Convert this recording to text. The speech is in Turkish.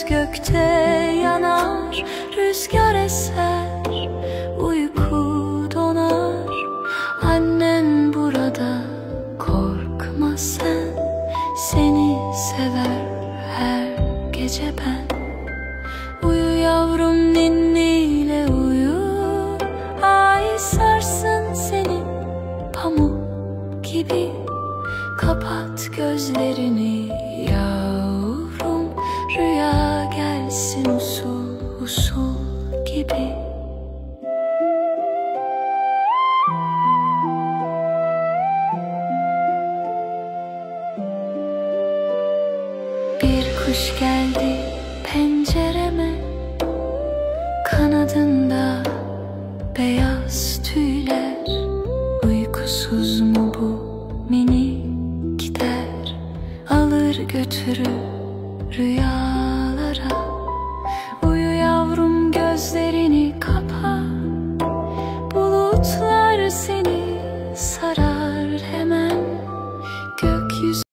yıldız gökte yanar, rüzgar eser, uyku donar. Annen burada, korkma sen, seni sever her gece ben. Uyu yavrum, ninniyle uyu, ay sarsın seni pamuk gibi. Kapat gözlerini yavrum, rüya gelsin usul usul gibi. Bir kuş geldi pencereme, kanadında beyaz tüyler. Uykusuz mu bu mini gider, alır götürür rüyalara. Uyu yavrum, gözlerini kapa, bulutlar seni sarar hemen. Gökyüzü